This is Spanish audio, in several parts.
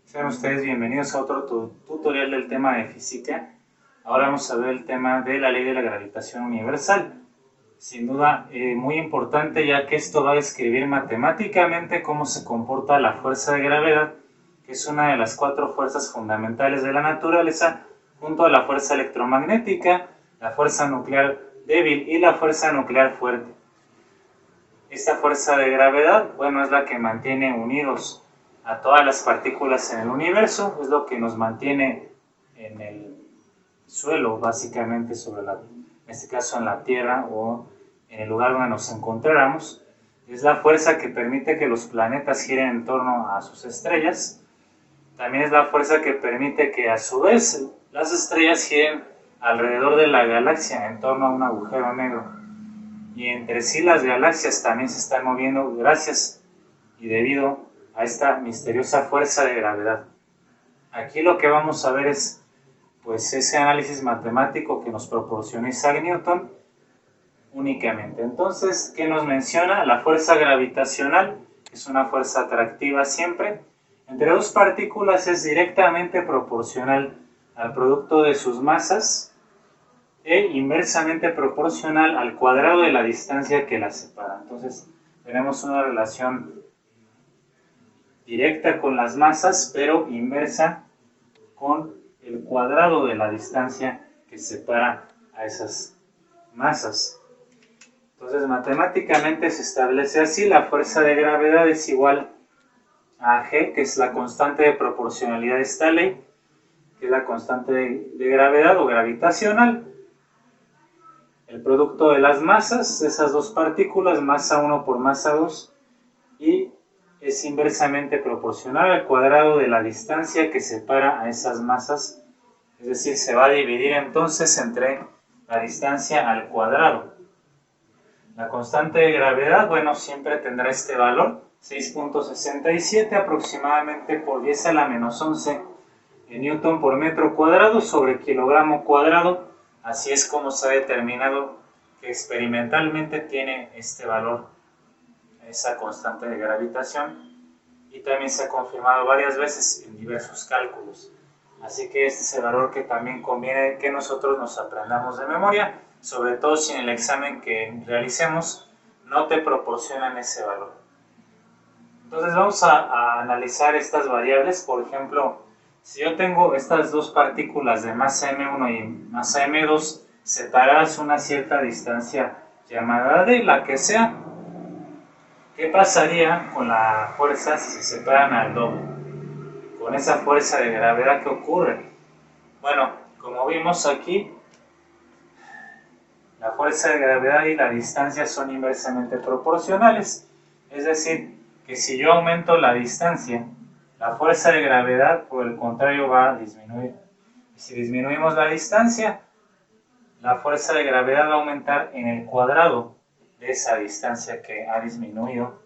Sean ustedes bienvenidos a otro tutorial del tema de física. Ahora vamos a ver el tema de la ley de la gravitación universal. Sin duda muy importante, ya que esto va a describir matemáticamente cómo se comporta la fuerza de gravedad, que es una de las 4 fuerzas fundamentales de la naturaleza, junto a la fuerza electromagnética, la fuerza nuclear débil y la fuerza nuclear fuerte. Esta fuerza de gravedad, bueno, es la que mantiene unidos a todas las partículas en el universo, es lo que nos mantiene en el suelo, básicamente, en este caso en la Tierra o en el lugar donde nos encontráramos. Es la fuerza que permite que los planetas giren en torno a sus estrellas. También es la fuerza que permite que a su vez las estrellas giren alrededor de la galaxia en torno a un agujero negro. Y entre sí las galaxias también se están moviendo gracias y debido a esta misteriosa fuerza de gravedad. Aquí lo que vamos a ver es pues ese análisis matemático que nos proporcionó Isaac Newton únicamente. Entonces, ¿qué nos menciona? La fuerza gravitacional es una fuerza atractiva siempre. Entre dos partículas es directamente proporcional al producto de sus masas e inversamente proporcional al cuadrado de la distancia que las separa. Entonces, tenemos una relación directa con las masas, pero inversa con el cuadrado de la distancia que separa a esas masas. Entonces, matemáticamente se establece así: la fuerza de gravedad es igual a G, que es la constante de proporcionalidad de esta ley, que es la constante de gravedad o gravitacional. El producto de las masas, esas dos partículas, masa 1 por masa 2, y es inversamente proporcional al cuadrado de la distancia que separa a esas masas, es decir, se va a dividir entonces entre la distancia al cuadrado. La constante de gravedad, bueno, siempre tendrá este valor, 6.67 aproximadamente por 10 a la menos 11 newton por metro cuadrado sobre kilogramo cuadrado. Así es como se ha determinado que experimentalmente tiene este valor, esa constante de gravitación, y también se ha confirmado varias veces en diversos cálculos. Así que este es el valor que también conviene que nosotros nos aprendamos de memoria, sobre todo si en el examen que realicemos no te proporcionan ese valor. Entonces vamos a analizar estas variables. Por ejemplo, si yo tengo estas dos partículas de masa m1 y masa m2 separadas una cierta distancia llamada d, la que sea, ¿qué pasaría con la fuerza si se separan al doble? Con esa fuerza de gravedad, ¿qué ocurre? Bueno, como vimos aquí, la fuerza de gravedad y la distancia son inversamente proporcionales. Es decir, que si yo aumento la distancia, la fuerza de gravedad, por el contrario, va a disminuir. Y si disminuimos la distancia, la fuerza de gravedad va a aumentar en el cuadrado de esa distancia que ha disminuido.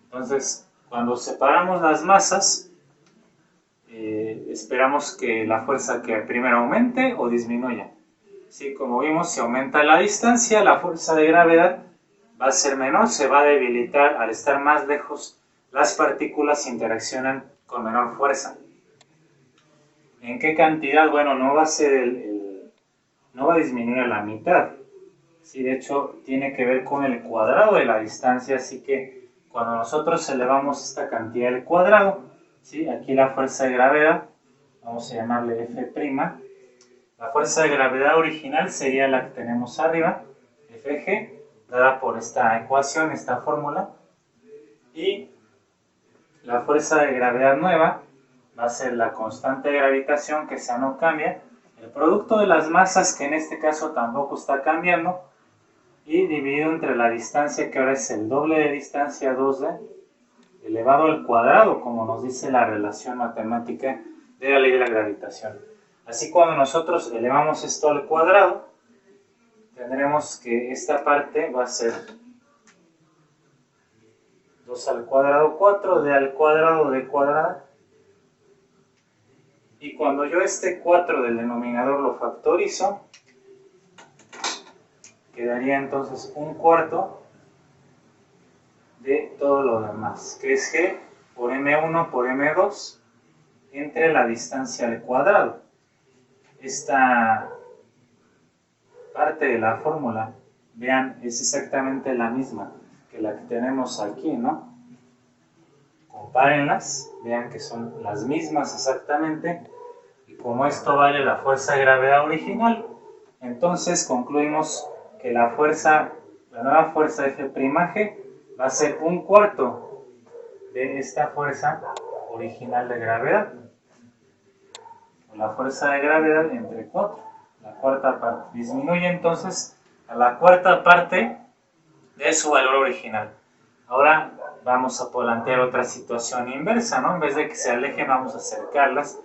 Entonces, cuando separamos las masas, esperamos que la fuerza que primero aumente o disminuya. Sí, como vimos, si aumenta la distancia, la fuerza de gravedad va a ser menor, se va a debilitar. Al estar más lejos, las partículas interaccionan con menor fuerza. ¿En qué cantidad? Bueno, no va a ser no va a disminuir a la mitad. Sí, de hecho, tiene que ver con el cuadrado de la distancia, así que cuando nosotros elevamos esta cantidad al cuadrado, ¿sí? Aquí la fuerza de gravedad, vamos a llamarle F'. La fuerza de gravedad original sería la que tenemos arriba, Fg, dada por esta ecuación, esta fórmula. Y la fuerza de gravedad nueva va a ser la constante de gravitación, que esa no cambia, el producto de las masas, que en este caso tampoco está cambiando, y dividido entre la distancia, que ahora es el doble de distancia, 2d, elevado al cuadrado, como nos dice la relación matemática de la ley de la gravitación. Así, cuando nosotros elevamos esto al cuadrado, tendremos que esta parte va a ser 2 al cuadrado, 4, d al cuadrado, d cuadrada. Y cuando yo este 4 del denominador lo factorizo, quedaría entonces un cuarto de todo lo demás, que es g por m1 por m2 entre la distancia al cuadrado. Esta parte de la fórmula, vean, es exactamente la misma que la que tenemos aquí, ¿no? Compárenlas, vean que son las mismas exactamente, y como esto vale la fuerza de gravedad original, entonces concluimos que la nueva fuerza F' va a ser 1/4 de esta fuerza original de gravedad, o la fuerza de gravedad entre 4, la cuarta parte. Disminuye entonces a la cuarta parte de su valor original. Ahora vamos a plantear otra situación inversa, ¿no? En vez de que se alejen, vamos a acercarlas.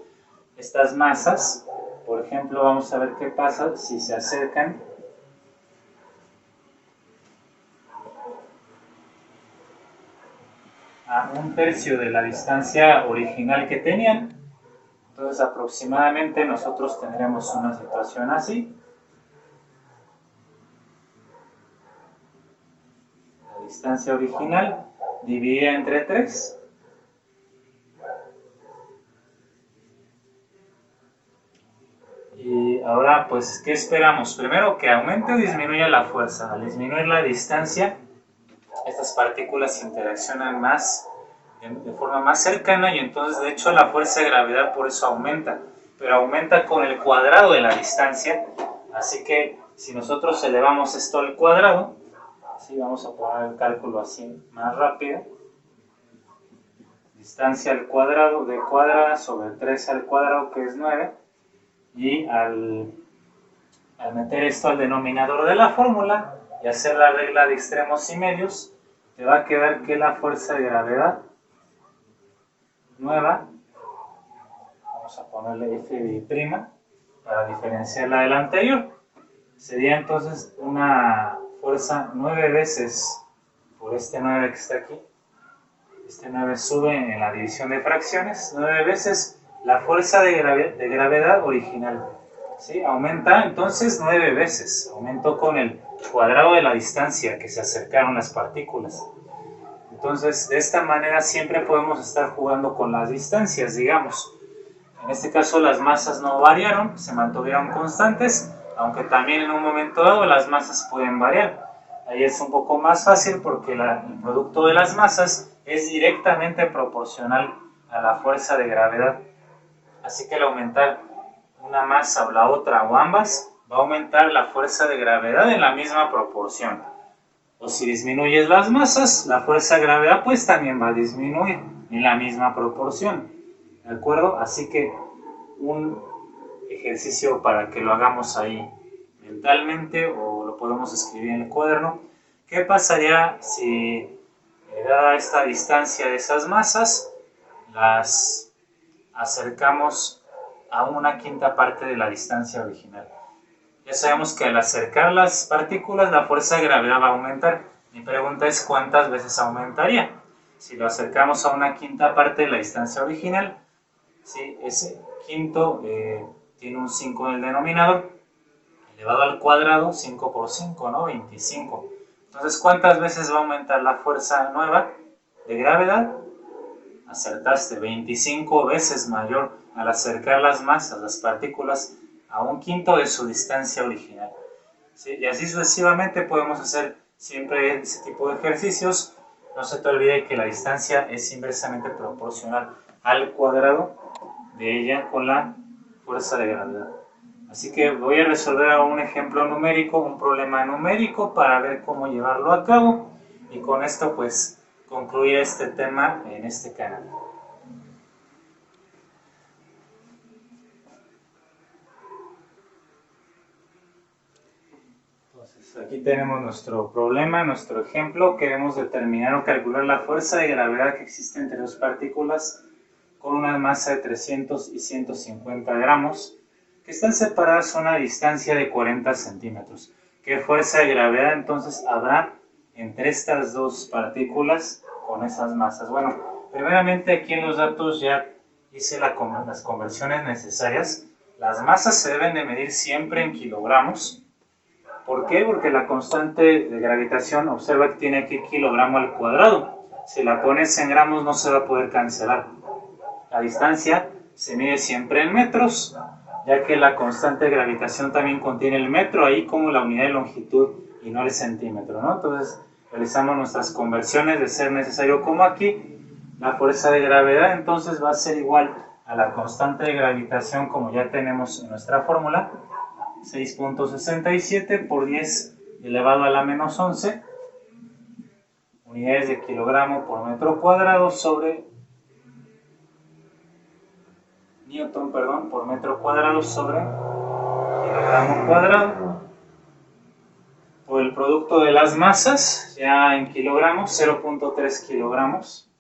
Estas masas, por ejemplo, vamos a ver qué pasa si se acercan a 1/3 de la distancia original que tenían. Entonces aproximadamente nosotros tendremos una situación así. La distancia original dividida entre 3. Y ahora, pues, ¿qué esperamos? Primero, que aumente o disminuya la fuerza. Al disminuir la distancia, estas partículas interaccionan más, de forma más cercana, y entonces, de hecho, la fuerza de gravedad por eso aumenta. Pero aumenta con el cuadrado de la distancia. Así que, si nosotros elevamos esto al cuadrado, así vamos a poner el cálculo así más rápido. Distancia al cuadrado de cuadrada sobre 3 al cuadrado, que es 9. Y al meter esto al denominador de la fórmula y hacer la regla de extremos y medios, te va a quedar que la fuerza de gravedad nueva, vamos a ponerle F' para diferenciarla de la anterior, sería entonces una fuerza 9 veces por este 9 que está aquí. Este 9 sube en la división de fracciones, 9 veces la fuerza de gravedad original. ¿Sí? Aumenta entonces 9 veces, aumentó con el cuadrado de la distancia que se acercaron las partículas. Entonces, de esta manera siempre podemos estar jugando con las distancias, digamos. En este caso las masas no variaron, se mantuvieron constantes, aunque también en un momento dado las masas pueden variar. Ahí es un poco más fácil porque el producto de las masas es directamente proporcional a la fuerza de gravedad. Así que al aumentar una masa o la otra o ambas, va a aumentar la fuerza de gravedad en la misma proporción. O si disminuyes las masas, la fuerza de gravedad pues también va a disminuir en la misma proporción. ¿De acuerdo? Así que un ejercicio para que lo hagamos ahí mentalmente, o lo podemos escribir en el cuaderno. ¿Qué pasaría si, dada esta distancia de esas masas, las acercamos a una quinta parte de la distancia original? Ya sabemos que al acercar las partículas la fuerza de gravedad va a aumentar. Mi pregunta es ¿cuántas veces aumentaría? Si lo acercamos a una quinta parte de la distancia original, ¿sí? Ese quinto tiene un 5 en el denominador, elevado al cuadrado, 5 por 5, ¿no? 25. Entonces, ¿cuántas veces va a aumentar la fuerza nueva de gravedad? Acertaste, 25 veces mayor al acercar las masas, las partículas, a un quinto de su distancia original. ¿Sí? Y así sucesivamente podemos hacer siempre ese tipo de ejercicios. No se te olvide que la distancia es inversamente proporcional al cuadrado de ella con la fuerza de gravedad. Así que voy a resolver un ejemplo numérico, un problema numérico para ver cómo llevarlo a cabo, y con esto pues concluir este tema en este canal. Entonces aquí tenemos nuestro problema, nuestro ejemplo. Queremos determinar o calcular la fuerza de gravedad que existe entre dos partículas con una masa de 300 y 150 gramos que están separadas a una distancia de 40 centímetros. ¿Qué fuerza de gravedad entonces habrá entre estas dos partículas con esas masas? Bueno, primeramente aquí en los datos ya hice las conversiones necesarias. Las masas se deben de medir siempre en kilogramos. ¿Por qué? Porque la constante de gravitación, observa que tiene aquí kilogramo al cuadrado. Si la pones en gramos no se va a poder cancelar. La distancia se mide siempre en metros, ya que la constante de gravitación también contiene el metro ahí como la unidad de longitud y no el centímetro, ¿no? Entonces realizamos nuestras conversiones de ser necesario como aquí. La fuerza de gravedad entonces va a ser igual a la constante de gravitación como ya tenemos en nuestra fórmula, 6.67 por 10 elevado a la menos 11 unidades de kilogramo por metro cuadrado sobre Newton, perdón, por metro cuadrado sobre kilogramo cuadrado, por el producto de las masas, ya en kilogramos, 0.3 kilogramos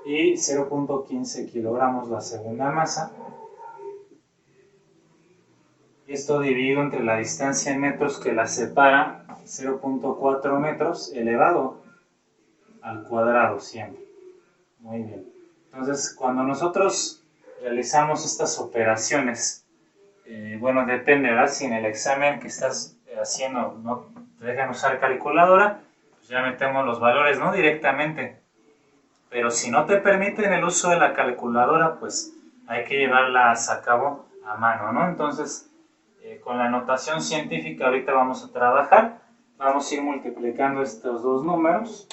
y 0.15 kilogramos la segunda masa. Y esto dividido entre la distancia en metros que la separa, 0.4 metros elevado al cuadrado siempre. Muy bien. Entonces, cuando nosotros realizamos estas operaciones, bueno, depende, ¿verdad? Si en el examen que estás haciendo no te dejan usar calculadora, pues ya metemos los valores, ¿no? Directamente. Pero si no te permiten el uso de la calculadora, pues hay que llevarlas a cabo a mano, ¿no? Entonces, con la notación científica ahorita vamos a trabajar. Vamos a ir multiplicando estos dos números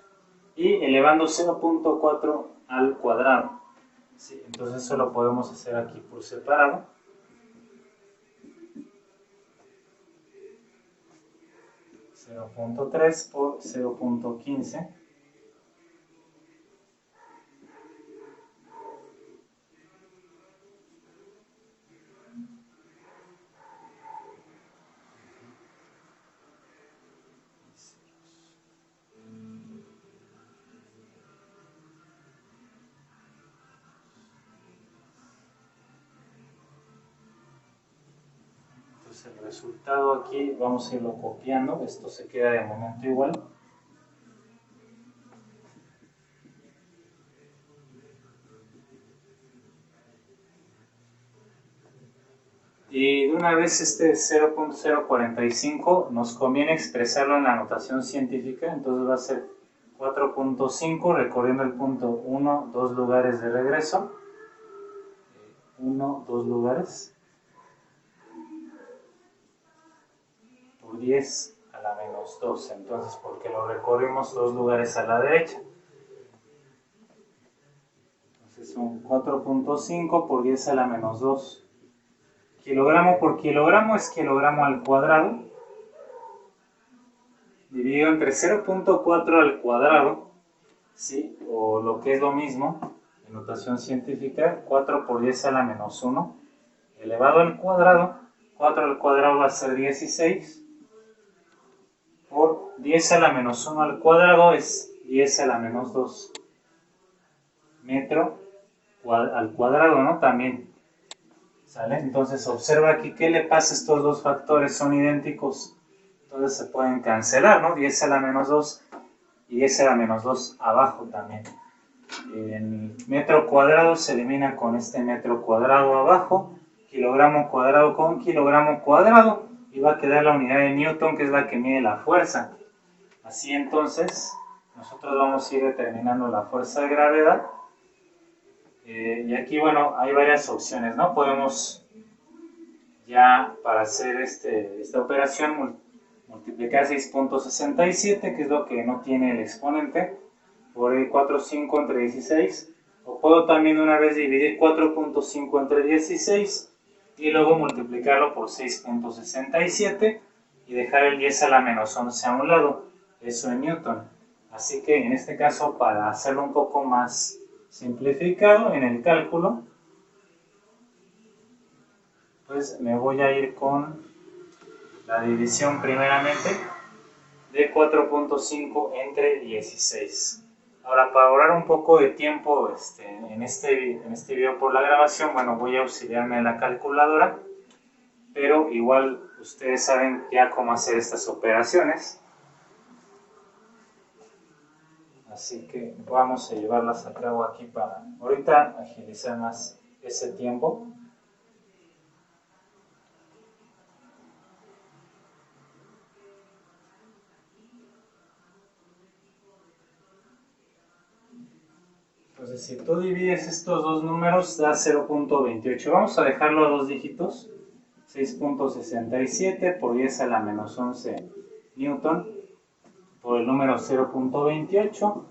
y elevando 0.4 al cuadrado. ¿Sí? Entonces eso lo podemos hacer aquí por separado. 0.3 por 0.15. El resultado aquí vamos a irlo copiando, esto se queda de momento igual. Y de una vez este 0.045 nos conviene expresarlo en la notación científica, entonces va a ser 4.5 recorriendo el punto 1, 2 lugares de regreso. 1, 2 lugares. Por 10 a la menos 2, entonces porque lo recorrimos 2 lugares a la derecha. Entonces son 4.5 por 10 a la menos 2. Kilogramo por kilogramo es kilogramo al cuadrado, dividido entre 0.4 al cuadrado, ¿sí? O lo que es lo mismo, en notación científica, 4 por 10 a la menos 1, elevado al cuadrado. 4 al cuadrado va a ser 16, por 10 a la menos 1 al cuadrado es 10 a la menos 2 metro al cuadrado, ¿no? También, ¿sale? Entonces observa aquí qué le pasa a estos dos factores, son idénticos, entonces se pueden cancelar, ¿no? 10 a la menos 2 y 10 a la menos 2 abajo también. El metro cuadrado se elimina con este metro cuadrado abajo, kilogramo cuadrado con kilogramo cuadrado, y va a quedar la unidad de Newton, que es la que mide la fuerza. Así entonces, nosotros vamos a ir determinando la fuerza de gravedad. Y aquí, bueno, hay varias opciones, ¿no? Podemos ya, para hacer esta operación, multiplicar 6.67, que es lo que no tiene el exponente, por 4.5 entre 16. O puedo también una vez dividir 4.5 entre 16 y luego multiplicarlo por 6.67 y dejar el 10 a la menos 11 a un lado. Eso en Newton. Así que en este caso, para hacerlo un poco más simplificado en el cálculo, pues me voy a ir con la división primeramente de 4.5 entre 16. Ahora, para ahorrar un poco de tiempo en este video por la grabación, bueno, voy a auxiliarme de la calculadora, pero igual ustedes saben ya cómo hacer estas operaciones. Así que vamos a llevarlas a cabo aquí para ahorita agilizar más ese tiempo. Pues Entonces, si tú divides estos dos números, da 0.28. Vamos a dejarlo a dos dígitos. 6.67 por 10 a la menos 11 newton por el número 0.28.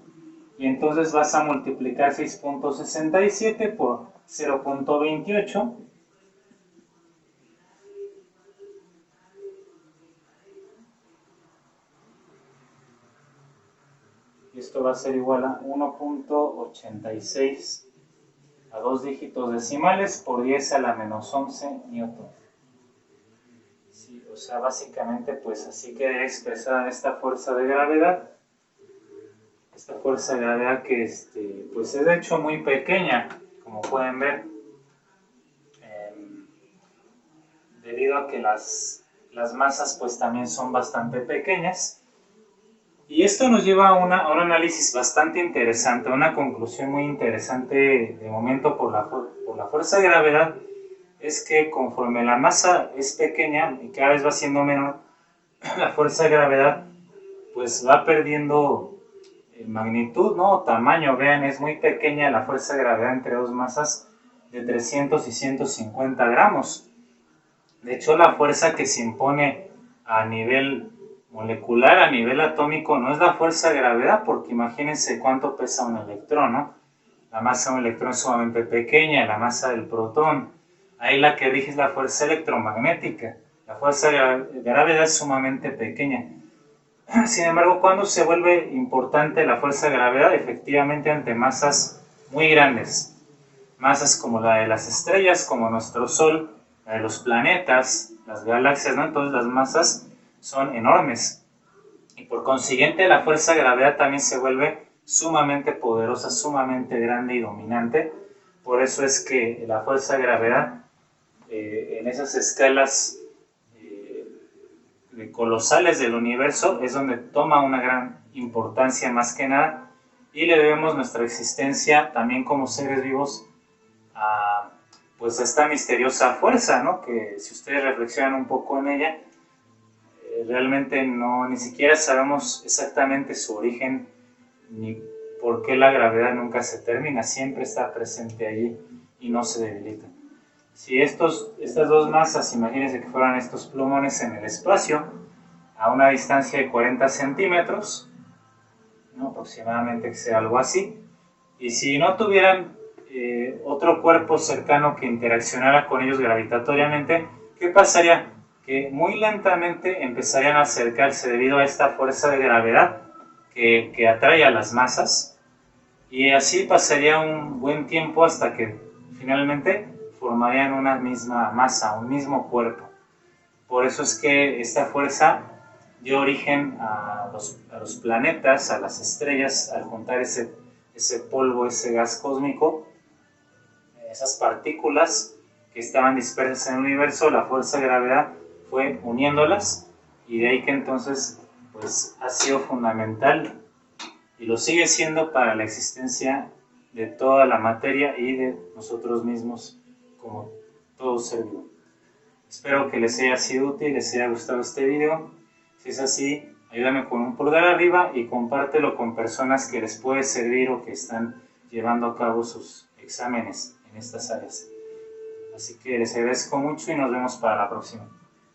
Y entonces vas a multiplicar 6.67 por 0.28. Y esto va a ser igual a 1.86 a dos dígitos decimales por 10 a la menos 11 newton. Sí, o sea, básicamente pues así queda expresada esta fuerza de gravedad. Esta fuerza de gravedad que pues es de hecho muy pequeña, como pueden ver, debido a que las masas pues también son bastante pequeñas. Y esto nos lleva a un análisis bastante interesante, a una conclusión muy interesante de momento por la fuerza de gravedad, es que conforme la masa es pequeña y cada vez va siendo menor, la fuerza de gravedad pues va perdiendo magnitud, ¿no? Tamaño. Vean, es muy pequeña la fuerza de gravedad entre dos masas de 300 y 150 gramos. De hecho, la fuerza que se impone a nivel molecular, a nivel atómico, no es la fuerza de gravedad, porque imagínense cuánto pesa un electrón, ¿no? La masa de un electrón es sumamente pequeña, la masa del protón. Ahí la que rige es la fuerza electromagnética. La fuerza de gravedad es sumamente pequeña. Sin embargo, cuando se vuelve importante la fuerza de gravedad, efectivamente ante masas muy grandes, masas como la de las estrellas, como nuestro Sol, la de los planetas, las galaxias, ¿no? Entonces las masas son enormes y por consiguiente la fuerza de gravedad también se vuelve sumamente poderosa, sumamente grande y dominante. Por eso es que la fuerza de gravedad en esas escalas colosales del universo es donde toma una gran importancia más que nada, y le debemos nuestra existencia también como seres vivos a pues esta misteriosa fuerza, ¿no? Que si ustedes reflexionan un poco en ella, realmente ni siquiera sabemos exactamente su origen ni por qué la gravedad nunca se termina, siempre está presente allí y no se debilita. Si estas dos masas, imagínense que fueran estos plumones en el espacio, a una distancia de 40 centímetros, ¿no? Aproximadamente que sea algo así, y si no tuvieran otro cuerpo cercano que interaccionara con ellos gravitatoriamente, ¿qué pasaría? Que muy lentamente empezarían a acercarse debido a esta fuerza de gravedad que atrae a las masas, y así pasaría un buen tiempo hasta que finalmente formarían una misma masa, un mismo cuerpo. Por eso es que esta fuerza dio origen a los planetas, a las estrellas, al juntar ese polvo, ese gas cósmico, esas partículas que estaban dispersas en el universo. La fuerza de gravedad fue uniéndolas, y de ahí que entonces pues ha sido fundamental y lo sigue siendo para la existencia de toda la materia y de nosotros mismos como todo ser vivo. Espero que les haya sido útil, les haya gustado este video. Si es así, ayúdame con un pulgar arriba y compártelo con personas que les puede servir o que están llevando a cabo sus exámenes en estas áreas. Así que les agradezco mucho y nos vemos para la próxima.